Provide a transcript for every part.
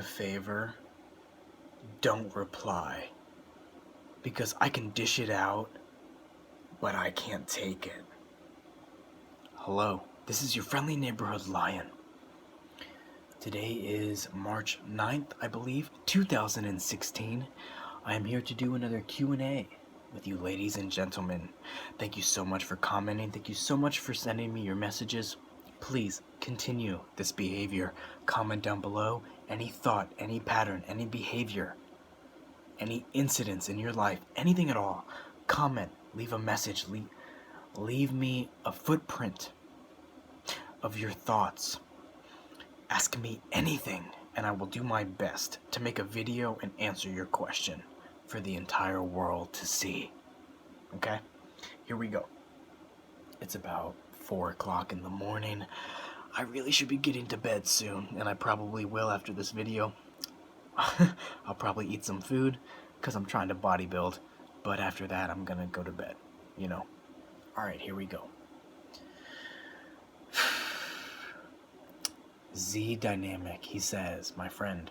a favor? Don't reply. Because I can dish it out, but I can't take it. Hello, this is your friendly neighborhood lion. Today is March 9th, I believe, 2016. I am here to do another Q&A with you ladies and gentlemen. Thank you so much for commenting. Thank you so much for sending me your messages. Please continue this behavior. Comment down below any thought, any pattern, any behavior, any incidents in your life, anything at all. Comment, leave a message, leave me a footprint of your thoughts. Ask me anything, and I will do my best to make a video and answer your question for the entire world to see. Okay? Here we go. It's about 4 o'clock in the morning. I really should be getting to bed soon, and I probably will after this video. I'll probably eat some food, because I'm trying to bodybuild, but after that I'm gonna go to bed, you know. Alright, here we go. Z Dynamic, he says, my friend,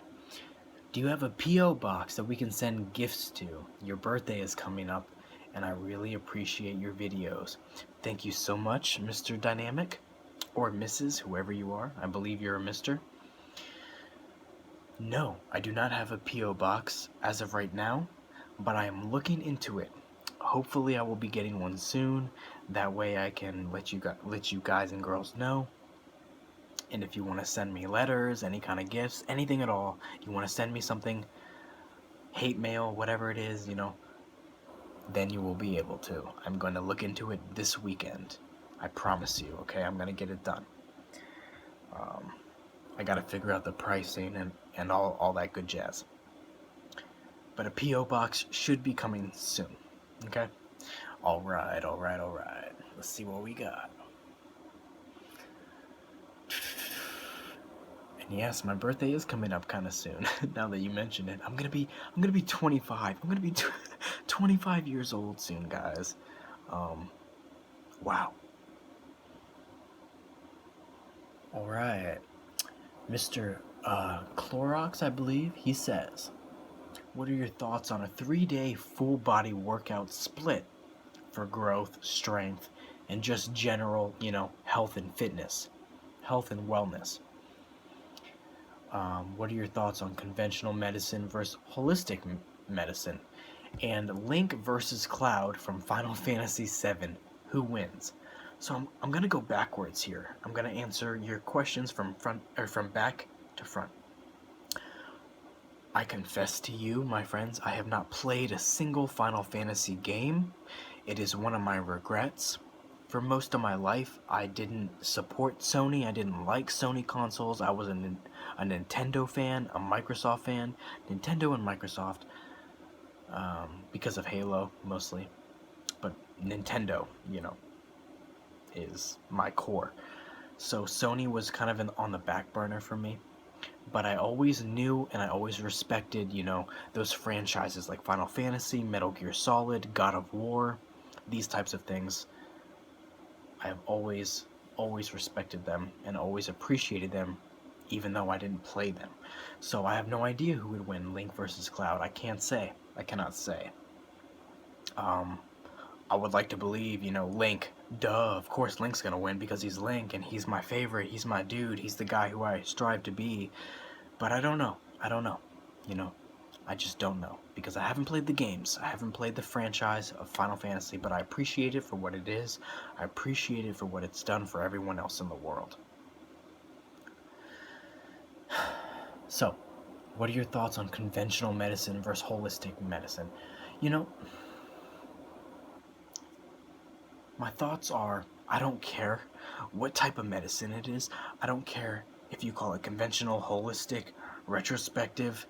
do you have a P.O. box that we can send gifts to? Your birthday is coming up, and I really appreciate your videos. Thank you so much, Mr. Dynamic, or Mrs., whoever you are. I believe you're a Mr. No, I do not have a P.O. box as of right now, but I am looking into it. Hopefully I will be getting one soon. That way I can let you guys and girls know. And if you want to send me letters, any kind of gifts, anything at all, you want to send me something, hate mail, whatever it is, you know, then you will be able to. I'm going to look into it this weekend. I promise you, okay? I'm going to get it done. I got to figure out the pricing and all that good jazz. But a P.O. box should be coming soon, okay? Alright. Let's see what we got. And yes, my birthday is coming up kind of soon. Now that you mention it, I'm gonna be 25. I'm gonna be 25 years old soon, guys. Wow. All right, Mr. Clorox, I believe, he says, what are your thoughts on a 3-day full body workout split for growth, strength, and just general, you know, health and fitness, health and wellness? What are your thoughts on conventional medicine versus holistic medicine? And Link versus Cloud from Final Fantasy VII, who wins? So I'm gonna go backwards here. I'm gonna answer your questions from back to front. I confess to you, my friends, I have not played a single Final Fantasy game. It is one of my regrets. For most of my life, I didn't support Sony. I didn't like Sony consoles. I was a Nintendo fan, a Microsoft fan. Nintendo and Microsoft, because of Halo, mostly. But Nintendo, you know, is my core. So Sony was kind of on the back burner for me. But I always knew and I always respected, you know, those franchises like Final Fantasy, Metal Gear Solid, God of War, these types of things. I have always respected them and always appreciated them, even though I didn't play them. So I have no idea who would win Link versus Cloud. I can't say. I cannot say. I would like to believe, you know, Link. Duh, of course Link's gonna win because he's Link and he's my favorite. He's my dude. He's the guy who I strive to be. But I don't know. You know, I just don't know. Because I haven't played the games. I haven't played the franchise of Final Fantasy, but I appreciate it for what it is. I appreciate it for what it's done for everyone else in the world. So, what are your thoughts on conventional medicine versus holistic medicine? You know, my thoughts are, I don't care what type of medicine it is. I don't care if you call it conventional, holistic, retrospective,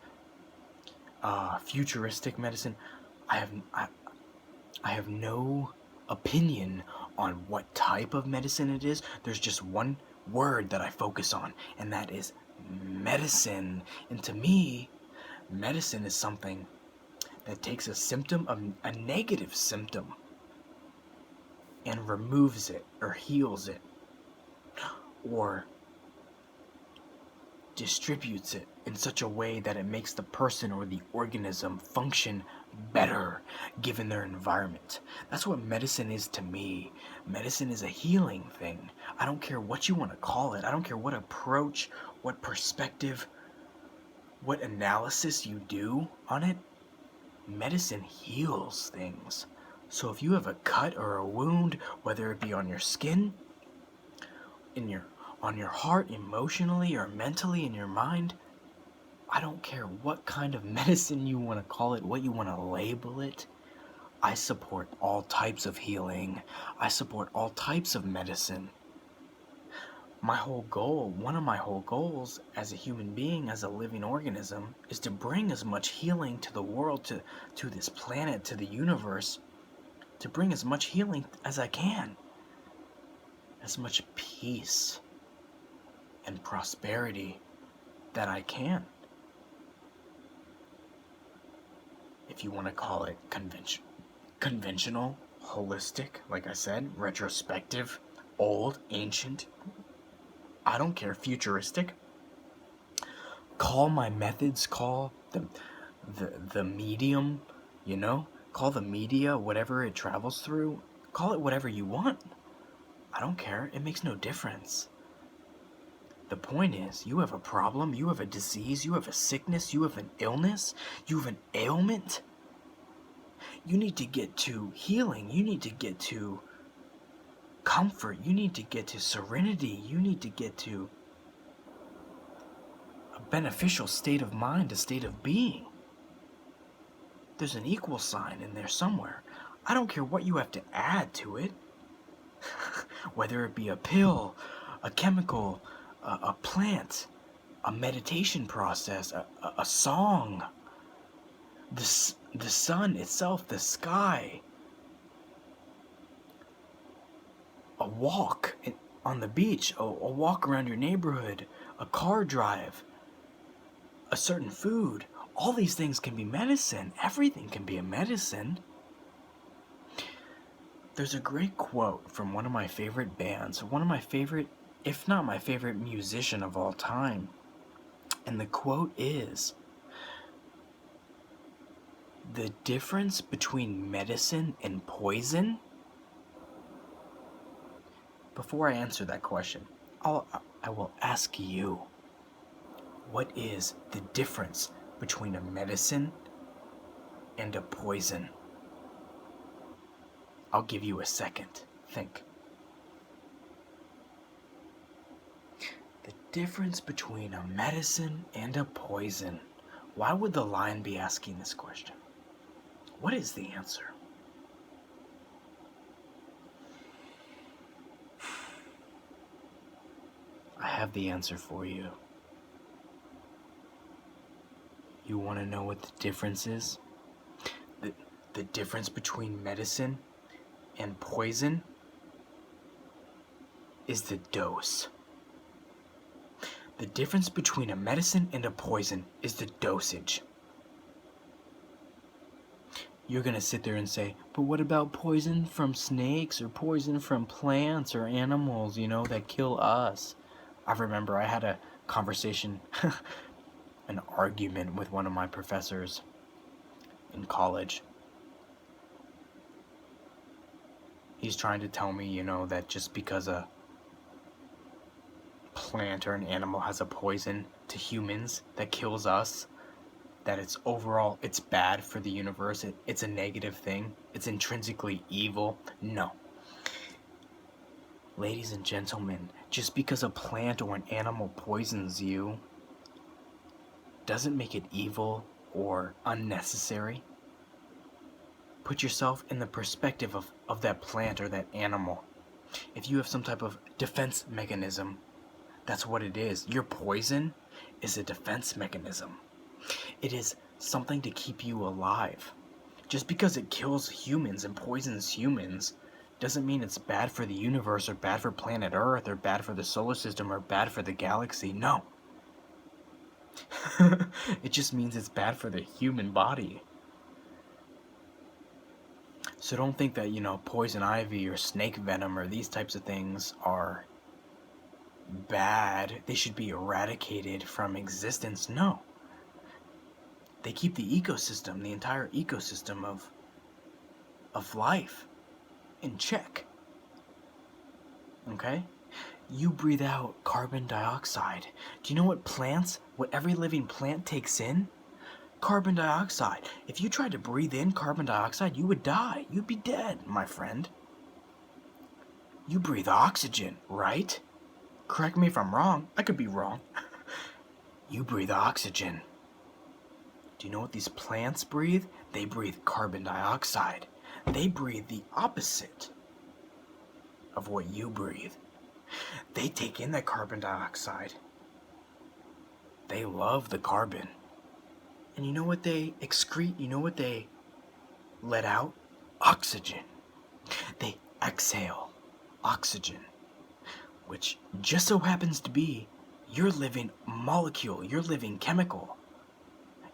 futuristic medicine. I have no opinion on what type of medicine it is. There's just one word that I focus on, and that is medicine. And to me, medicine is something that takes a symptom, a negative symptom, and removes it or heals it or distributes it in such a way that it makes the person or the organism function better given their environment. That's what medicine is to me. Medicine is a healing thing. I don't care what you want to call it. I don't care what approach, what perspective, what analysis you do on it. Medicine heals things. So if you have a cut or a wound, whether it be on your skin, on your heart, emotionally or mentally in your mind, I don't care what kind of medicine you want to call it, what you want to label it. I support all types of healing. I support all types of medicine. One of my whole goals as a human being, as a living organism, is to bring as much healing to the world, to this planet, to the universe, to bring as much healing as I can, as much peace and prosperity that I can. If you want to call it conventional, holistic, like I said, retrospective, old, ancient, I don't care, futuristic. Call my methods, call the medium, call the media, whatever it travels through, call it whatever you want. I don't care, it makes no difference. The point is, you have a problem, you have a disease, you have a sickness, you have an illness, you have an ailment. You need to get to healing, you need to get to comfort, you need to get to serenity, you need to get to a beneficial state of mind, a state of being. There's an equal sign in there somewhere. I don't care what you have to add to it, whether it be a pill, a chemical, a plant, a meditation process, a song, the sun itself, the sky, a walk on the beach, a walk around your neighborhood, a car drive, a certain food. All these things can be medicine. Everything can be a medicine. There's a great quote from one of my favorite bands, one of my favorite, if not my favorite musician of all time. And the quote is, "The difference between medicine and poison." Before I answer that question, I will ask you, what is the difference between a medicine and a poison? I'll give you a second. Think. The difference between a medicine and a poison. Why would the lion be asking this question? What is the answer? I have the answer for you. You want to know what the difference is? The difference between medicine and poison is the dose. The difference between a medicine and a poison is the dosage. You're gonna sit there and say, but what about poison from snakes or poison from plants or animals, that kill us? I remember I had a conversation, an argument with one of my professors in college. He's trying to tell me, that just because a plant or an animal has a poison to humans that kills us, that it's bad for the universe, it's a negative thing, it's intrinsically evil. No. Ladies and gentlemen, just because a plant or an animal poisons you doesn't make it evil or unnecessary. Put yourself in the perspective of that plant or that animal. If you have some type of defense mechanism, that's what it is. Your poison is a defense mechanism. It is something to keep you alive. Just because it kills humans and poisons humans doesn't mean it's bad for the universe or bad for planet Earth or bad for the solar system or bad for the galaxy. No. It just means it's bad for the human body. So don't think that, poison ivy or snake venom or these types of things are, bad, they should be eradicated from existence. No. They keep the ecosystem, the entire ecosystem of life in check. Okay? You breathe out carbon dioxide. Do you know what every living plant takes in? Carbon dioxide. If you tried to breathe in carbon dioxide, you would die. You'd be dead, my friend. You breathe oxygen, right? Correct me if I'm wrong. I could be wrong. You breathe oxygen. Do you know what these plants breathe? They breathe carbon dioxide. They breathe the opposite of what you breathe. They take in that carbon dioxide. They love the carbon. And you know what they excrete? You know what they let out? Oxygen. They exhale oxygen, which just so happens to be your living molecule, your living chemical,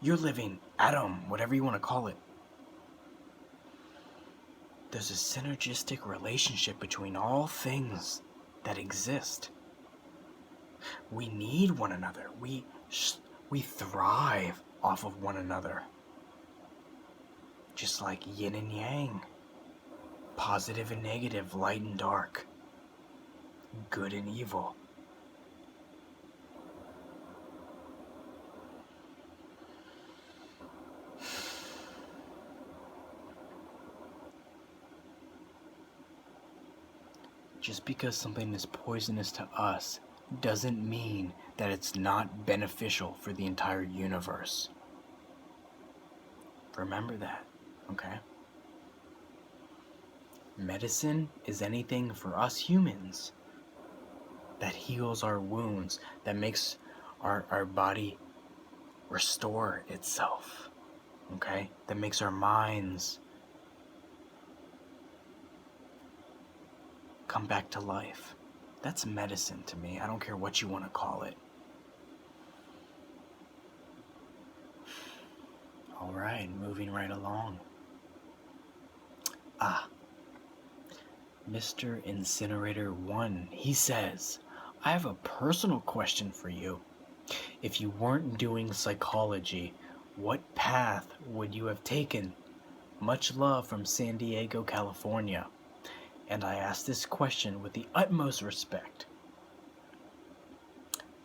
your living atom, whatever you want to call it. There's a synergistic relationship between all things that exist. We need one another. We thrive off of one another. Just like yin and yang. Positive and negative, light and dark. Good and evil. Just because something is poisonous to us doesn't mean that it's not beneficial for the entire universe. Remember that, okay? Medicine is anything for us humans that heals our wounds, that makes our body restore itself, okay? That makes our minds come back to life. That's medicine to me. I don't care what you want to call it. Alright, moving right along. Mr. Incinerator 1, he says, I have a personal question for you. If you weren't doing psychology, what path would you have taken? Much love from San Diego, California. And I ask this question with the utmost respect.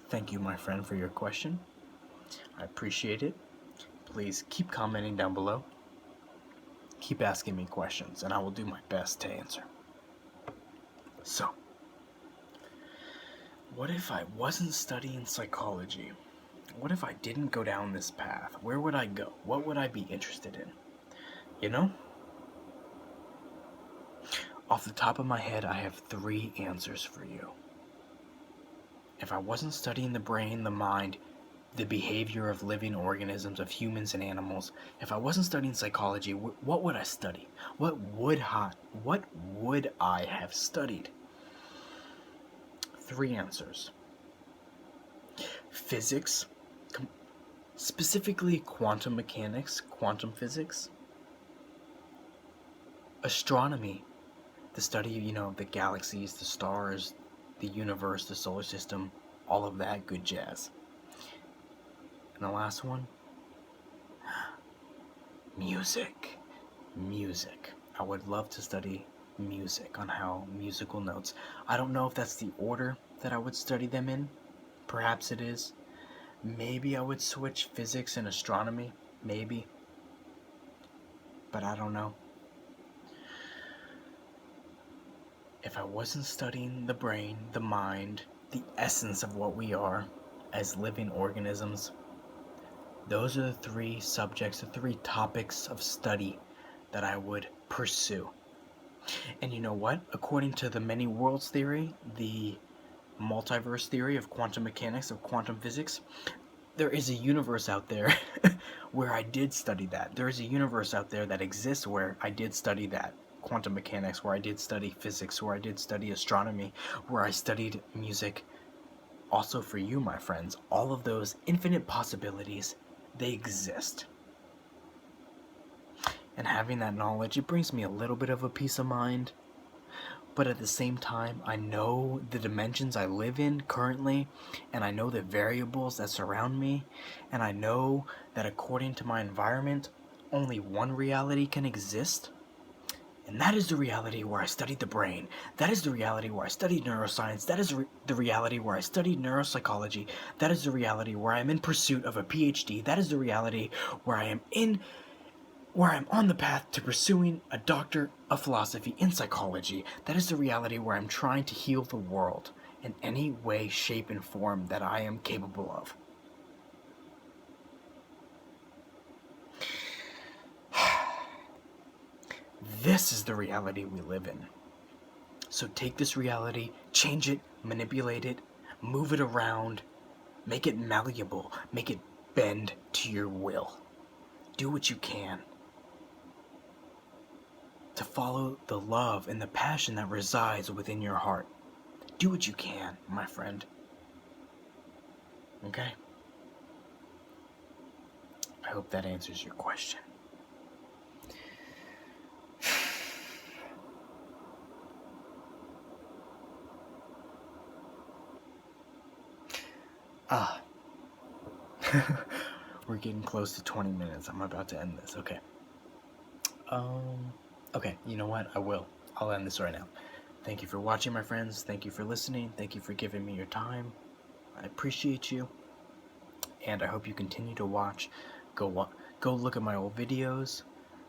Thank you, my friend, for your question. I appreciate it. Please keep commenting down below. Keep asking me questions, and I will do my best to answer. So, what if I wasn't studying psychology? What if I didn't go down this path? Where would I go? What would I be interested in? You know? Off the top of my head, I have 3 answers for you. If I wasn't studying the brain, the mind, the behavior of living organisms, of humans and animals, if I wasn't studying psychology, what would I study? What would I have studied? 3 answers. Physics, specifically quantum mechanics, quantum physics. Astronomy, the study of, the galaxies, the stars, the universe, the solar system, all of that good jazz. And the last one, music. I would love to study music, on how musical notes. I don't know if that's the order that I would study them in. Perhaps it is. Maybe I would switch physics and astronomy. Maybe. But I don't know. If I wasn't studying the brain, the mind, the essence of what we are as living organisms, those are the 3 subjects, the 3 topics of study that I would pursue. And you know what? According to the many worlds theory, the multiverse theory of quantum mechanics, of quantum physics, there is a universe out there where I did study that. There is a universe out there that exists where I did study that. Quantum mechanics, where I did study physics, where I did study astronomy, where I studied music. Also for you, my friends, all of those infinite possibilities, they exist. And having that knowledge, it brings me a little bit of a peace of mind. But at the same time, I know the dimensions I live in currently, and I know the variables that surround me, and I know that according to my environment, only one reality can exist. And that is the reality where I studied the brain. That is the reality where I studied neuroscience. That is the reality where I studied neuropsychology. That is the reality where I am in pursuit of a PhD. That is the reality where I am on the path to pursuing a doctor of philosophy in psychology. That is the reality where I'm trying to heal the world in any way, shape, and form that I am capable of. This is the reality we live in. So take this reality, change it, manipulate it, move it around, make it malleable, make it bend to your will. Do what you can to follow the love and the passion that resides within your heart. Do what you can, my friend. Okay? I hope that answers your question. We're getting close to 20 minutes. I'm about to end this. Okay. Okay, you know what? I'll end this right now. Thank you for watching, my friends. Thank you for listening. Thank you for giving me your time. I appreciate you. And I hope you continue to watch. Go look at my old videos.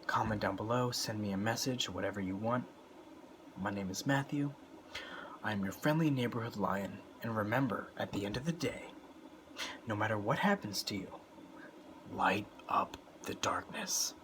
Comment down below. Send me a message, whatever you want. My name is Matthew. I'm your friendly neighborhood lion. And remember, at the end of the day, no matter what happens to you, light up the darkness.